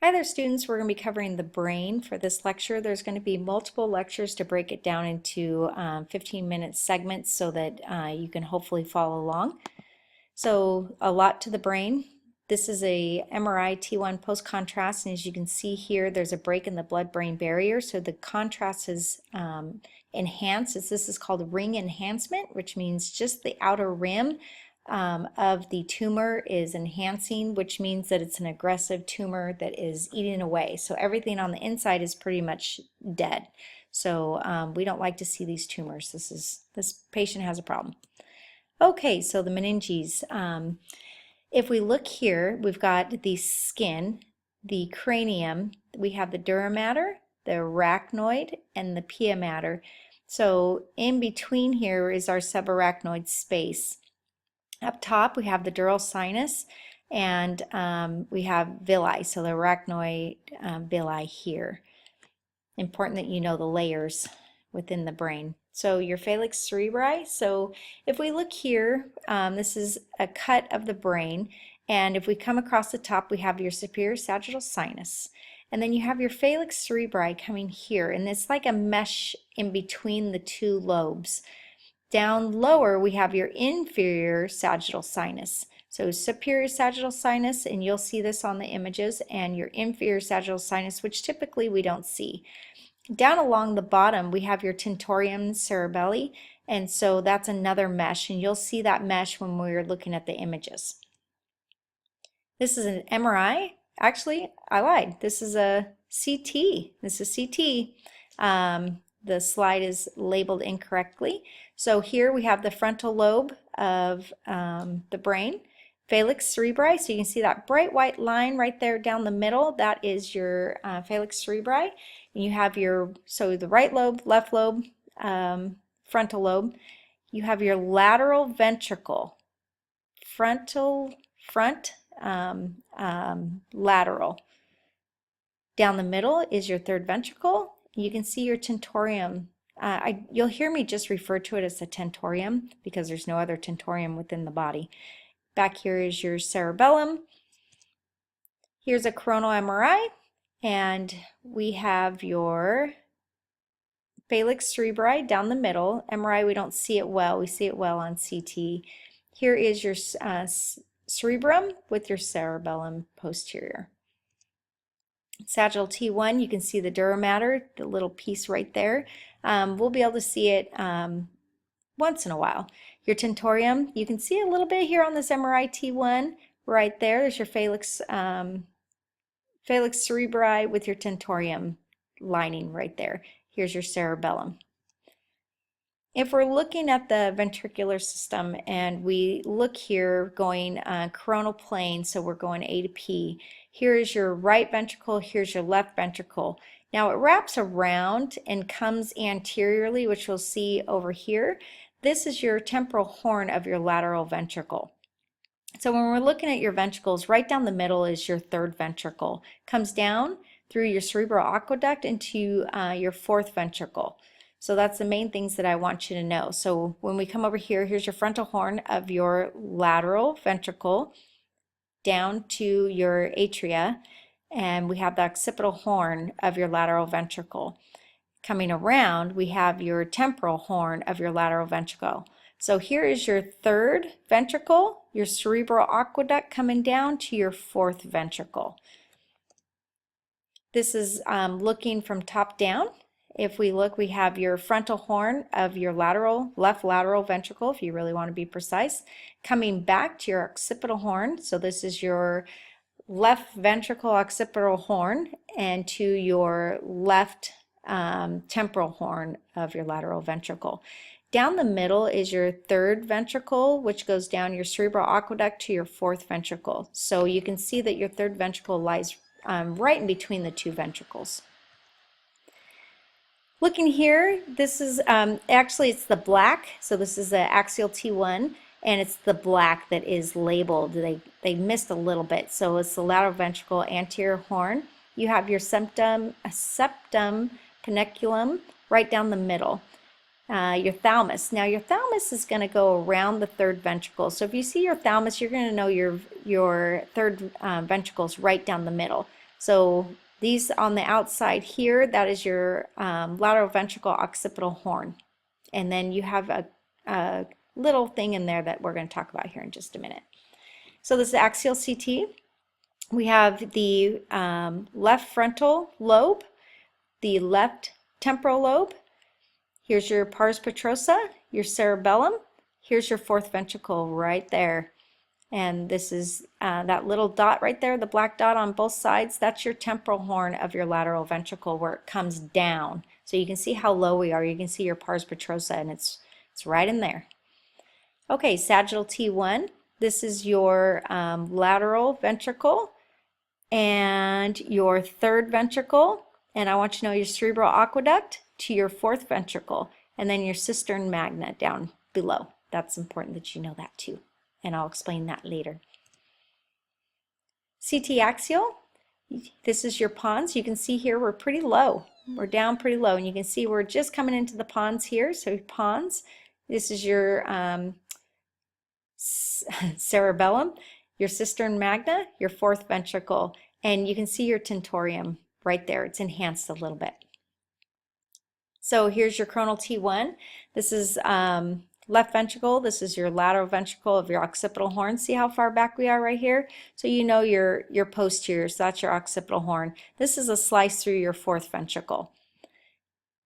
Hi there, students. We're going to be covering the brain for this lecture. There's going to be multiple lectures to break it down into 15-minute segments so that you can hopefully follow along. So a lot to the brain. This is a MRI T1 post-contrast, and as you can see here, there's a break in the blood-brain barrier, so the contrast is enhanced. This is called ring enhancement, which means just the outer rim of the tumor is enhancing, which means that it's an aggressive tumor that is eating away. So everything on the inside is pretty much dead. So we don't like to see these tumors. This patient has a problem. Okay, so the meninges. If we look here, we've got the skin, the cranium, we have the dura mater, the arachnoid, and the pia mater. So in between here is our subarachnoid space. Up top, we have the dural sinus, and we have villi, so the arachnoid villi here. Important that you know the layers within the brain. So your phalanx cerebri, so if we look here, this is a cut of the brain, and if we come across the top, we have your superior sagittal sinus. And then you have your phalanx cerebri coming here, and it's like a mesh in between the two lobes. Down lower, we have your inferior sagittal sinus. So superior sagittal sinus, and you'll see this on the images, and your inferior sagittal sinus, which typically we don't see. Down along the bottom, we have your tentorium cerebelli, and so that's another mesh, and you'll see that mesh when we're looking at the images. This is an MRI. Actually, I lied. This is a CT. This is CT. The slide is labeled incorrectly. So here we have the frontal lobe of the brain, phalanx cerebri. So you can see that bright white line right there down the middle. That is your phalanx cerebri. And you have so the right lobe, left lobe, frontal lobe. You have your lateral ventricle, front, lateral. Down the middle is your third ventricle. You can see your tentorium. You'll hear me just refer to it as a tentorium because there's no other tentorium within the body. Back here is your cerebellum. Here's a coronal MRI, and we have your phalanx cerebri down the middle. MRI, we don't see it well. We see it well on CT. Here is your cerebrum with your cerebellum posterior. Sagittal T1, you can see the dura mater, the little piece right there. We'll be able to see it once in a while. Your tentorium, you can see a little bit here on this MRI T1 right there. There's your phalanx cerebri with your tentorium lining right there. Here's your cerebellum. If we're looking at the ventricular system and we look here going coronal plane, so we're going A to P. Here is your right ventricle, here's your left ventricle. Now it wraps around and comes anteriorly, which we'll see over here. This is your temporal horn of your lateral ventricle. So when we're looking at your ventricles, right down the middle is your third ventricle. Comes down through your cerebral aqueduct into your fourth ventricle. So that's the main things that I want you to know. So when we come over here, here's your frontal horn of your lateral ventricle down to your atria, and we have the occipital horn of your lateral ventricle. Coming around, we have your temporal horn of your lateral ventricle. So here is your third ventricle, your cerebral aqueduct coming down to your fourth ventricle. This is looking from top down. If we look, we have your frontal horn of your left lateral ventricle, if you really want to be precise, coming back to your occipital horn. So this is your left ventricle occipital horn, and to your left temporal horn of your lateral ventricle. Down the middle is your third ventricle, which goes down your cerebral aqueduct to your fourth ventricle. So you can see that your third ventricle lies right in between the two ventricles. Looking here, this is actually it's the black, so this is the axial T1, and it's the black that is labeled. They missed a little bit, so it's the lateral ventricle anterior horn. You have your septum paniculum right down the middle. Your thalamus. Now your thalamus is going to go around the third ventricle. So if you see your thalamus, you're going to know your third ventricle is right down the middle. So these on the outside here, that is your lateral ventricle occipital horn. And then you have a little thing in there that we're going to talk about here in just a minute. So this is axial CT. We have the left frontal lobe, the left temporal lobe. Here's your pars petrosa, your cerebellum. Here's your fourth ventricle right there. And this is that little dot right there, the black dot on both sides. That's your temporal horn of your lateral ventricle where it comes down. So you can see how low we are. You can see your pars petrosa, and it's right in there. Okay, sagittal T1. This is your lateral ventricle and your third ventricle. And I want you to know your cerebral aqueduct to your fourth ventricle, and then your cistern magna down below. That's important that you know that too, and I'll explain that later. CT axial, this is your pons. You can see here we're pretty low. We're down pretty low, and you can see we're just coming into the pons here. So pons, this is your cerebellum, your cistern magna, your fourth ventricle, and you can see your tentorium right there. It's enhanced a little bit. So here's your coronal T1. This is left ventricle. This is your lateral ventricle of your occipital horn. See how far back we are right here? So you know your posterior, so that's your occipital horn. This is a slice through your fourth ventricle.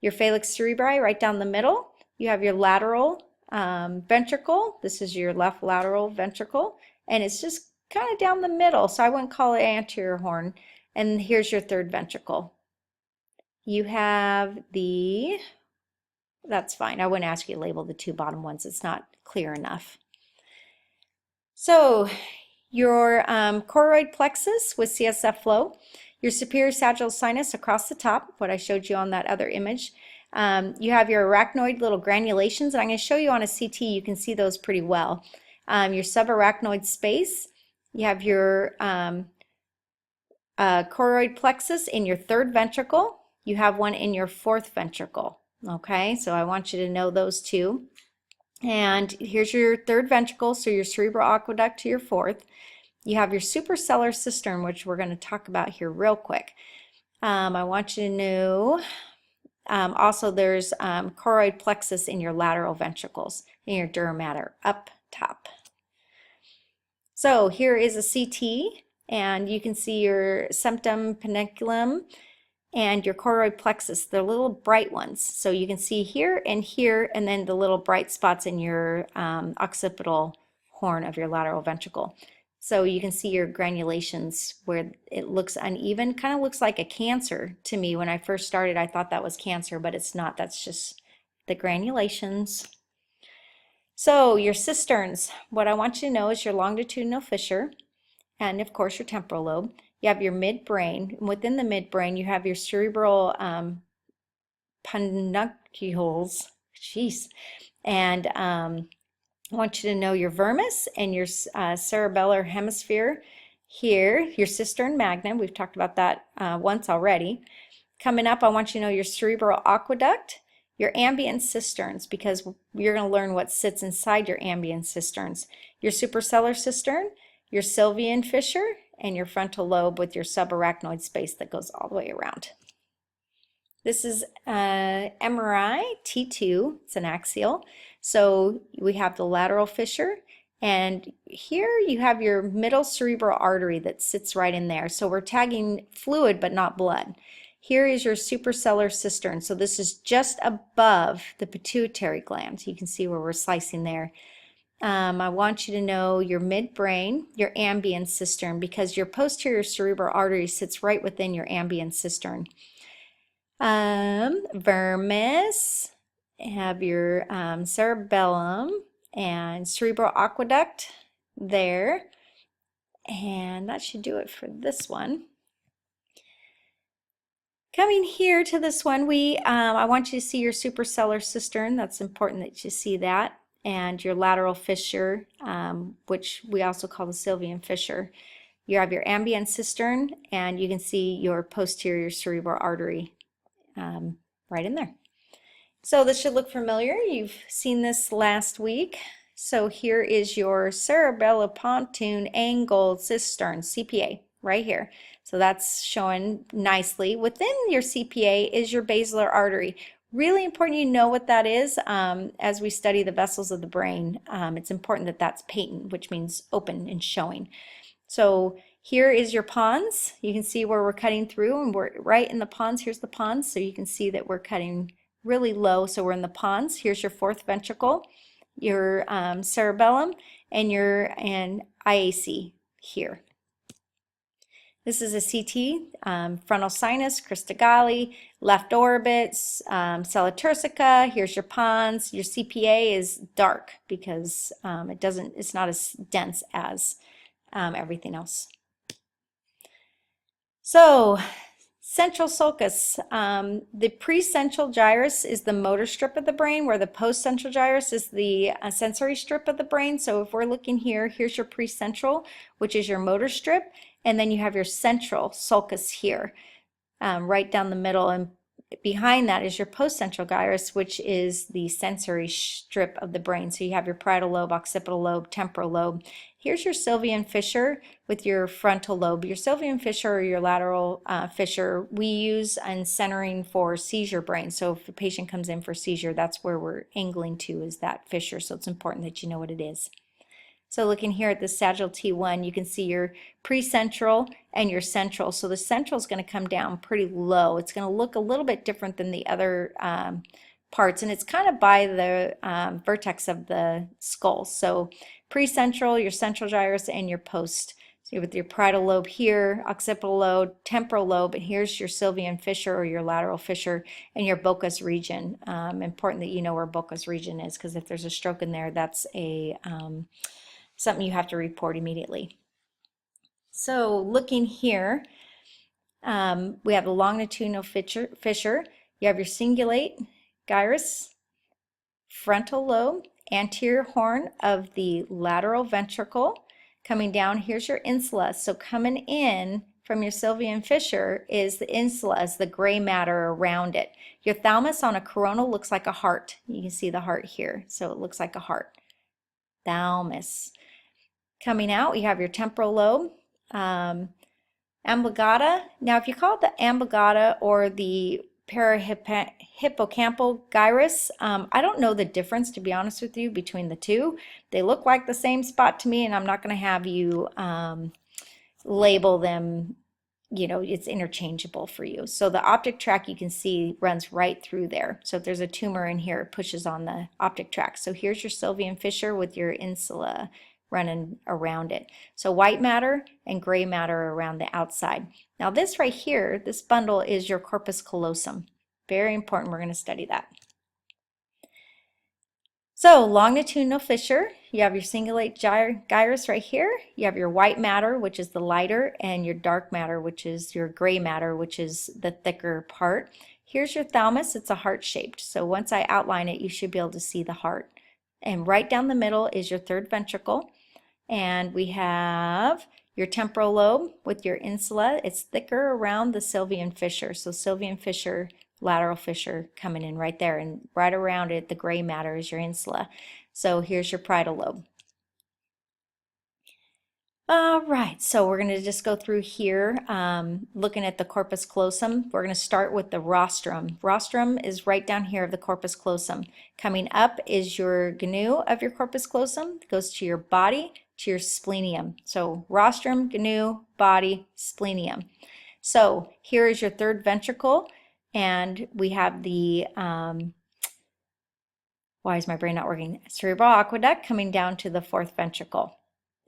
Your phalanx cerebri right down the middle. You have your lateral ventricle. This is your left lateral ventricle, and it's just kind of down the middle, so I wouldn't call it anterior horn. And here's your third ventricle. You have the, that's fine. I wouldn't ask you to label the two bottom ones. It's not clear enough. So your choroid plexus with CSF flow, your superior sagittal sinus across the top, what I showed you on that other image. You have your arachnoid little granulations, and I'm going to show you on a CT. You can see those pretty well. Your subarachnoid space. You have your choroid plexus in your third ventricle. You have one in your fourth ventricle. Okay, so I want you to know those two. And here's your third ventricle, so your cerebral aqueduct to your fourth. You have your suprasellar cistern, which we're going to talk about here real quick. I want you to know also there's choroid plexus in your lateral ventricles, in your dura mater, up top. So here is a CT, and you can see your septum pedunculum and your choroid plexus. They're little bright ones. So you can see here, and then the little bright spots in your occipital horn of your lateral ventricle. So you can see your granulations where it looks uneven. Kind of looks like a cancer to me. When I first started, I thought that was cancer, but it's not. That's just the granulations. So your cisterns, what I want you to know is your longitudinal fissure, and of course your temporal lobe. You have your midbrain. Within the midbrain, you have your cerebral peduncules. Jeez. And I want you to know your vermis and your cerebellar hemisphere. Here, your cistern magna. We've talked about that once already. Coming up, I want you to know your cerebral aqueduct, your ambient cisterns, because you're going to learn what sits inside your ambient cisterns. Your suprasellar cistern, your sylvian fissure, and your frontal lobe with your subarachnoid space that goes all the way around. This is MRI T2. It's an axial. So we have the lateral fissure, and here you have your middle cerebral artery that sits right in there. So we're tagging fluid but not blood. Here is your suprasellar cistern. So this is just above the pituitary gland. You can see where we're slicing there. I want you to know your midbrain, your ambient cistern, because your posterior cerebral artery sits right within your ambient cistern. Vermis, have your cerebellum and cerebral aqueduct there. And that should do it for this one. Coming here to this one, I want you to see your suprasellar cistern. That's important that you see that. And your lateral fissure, which we also call the sylvian fissure. You have your ambient cistern, and you can see your posterior cerebral artery right in there. So this should look familiar. You've seen this last week. So here is your cerebellopontoon angled cistern, CPA, right here. So that's showing nicely. Within your CPA is your basilar artery. Really important you know what that is as we study the vessels of the brain. It's important that that's patent, which means open and showing. So here is your pons. You can see where we're cutting through, and we're right in the pons. Here's the pons, so you can see that we're cutting really low, so we're in the pons. Here's your fourth ventricle, your cerebellum, and your IAC here. This is a CT, frontal sinus, crista galli, left orbit, sella turcica. Here's your pons. Your CPA is dark because it's not as dense as everything else. So, central sulcus. The precentral gyrus is the motor strip of the brain, where the postcentral gyrus is the sensory strip of the brain. So if we're looking here, here's your precentral, which is your motor strip, and then you have your central sulcus here, right down the middle, and behind that is your postcentral gyrus, which is the sensory strip of the brain. So you have your parietal lobe, occipital lobe, temporal lobe. Here's your sylvian fissure with your frontal lobe. Your sylvian fissure or your lateral fissure we use in centering for seizure brain. So if a patient comes in for seizure, that's where we're angling to, is that fissure. So it's important that you know what it is. So looking here at the sagittal T1, you can see your precentral and your central. So the central is going to come down pretty low. It's going to look a little bit different than the other parts, and it's kind of by the vertex of the skull. So precentral, your central gyrus, and your post. So with your parietal lobe here, occipital lobe, temporal lobe, and here's your sylvian fissure or your lateral fissure, and your Broca's region. Important that you know where Broca's region is, because if there's a stroke in there, that's a something you have to report immediately. So looking here, we have the longitudinal fissure. You have your cingulate gyrus, frontal lobe, anterior horn of the lateral ventricle. Coming down, here's your insula. So coming in from your sylvian fissure is the insula, is the gray matter around it. Your thalamus on a coronal looks like a heart. You can see the heart here, so it looks like a heart. Thalamus. Coming out, you have your temporal lobe, amblygata. Now, if you call it the amblygata or the parahippocampal gyrus, I don't know the difference, to be honest with you, between the two. They look like the same spot to me, and I'm not going to have you label them. You know, it's interchangeable for you. So the optic tract, you can see, runs right through there. So if there's a tumor in here, it pushes on the optic tract. So here's your sylvian fissure with your insula running around it. So white matter and gray matter around the outside. Now this right here, this bundle, is your corpus callosum. Very important, we're going to study that. So longitudinal fissure, you have your cingulate gyrus right here. You have your white matter, which is the lighter, and your dark matter, which is your gray matter, which is the thicker part. Here's your thalamus. It's a heart-shaped. So once I outline it, you should be able to see the heart. And right down the middle is your third ventricle. And we have your temporal lobe with your insula. It's thicker around the sylvian fissure. So sylvian fissure, lateral fissure coming in right there. And right around it, the gray matter is your insula. So here's your parietal lobe. All right, so we're going to just go through here, looking at the corpus callosum. We're going to start with the rostrum. Rostrum is right down here of the corpus callosum. Coming up is your gnu of your corpus callosum. It goes to your body, to your splenium. So rostrum, gnu, body, splenium. So here is your third ventricle, and we have the, why is my brain not working? Cerebral aqueduct coming down to the fourth ventricle.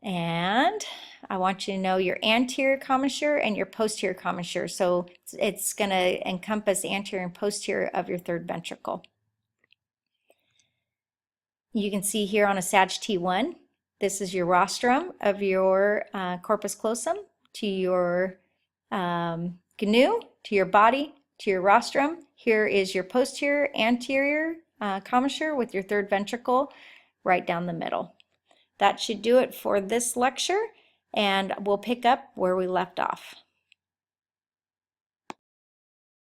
And I want you to know your anterior commissure and your posterior commissure. So it's going to encompass anterior and posterior of your third ventricle. You can see here on a Sag T1, this is your rostrum of your corpus callosum, to your gnu, to your body, to your rostrum. Here is your posterior anterior commissure with your third ventricle right down the middle. That should do it for this lecture, and we'll pick up where we left off.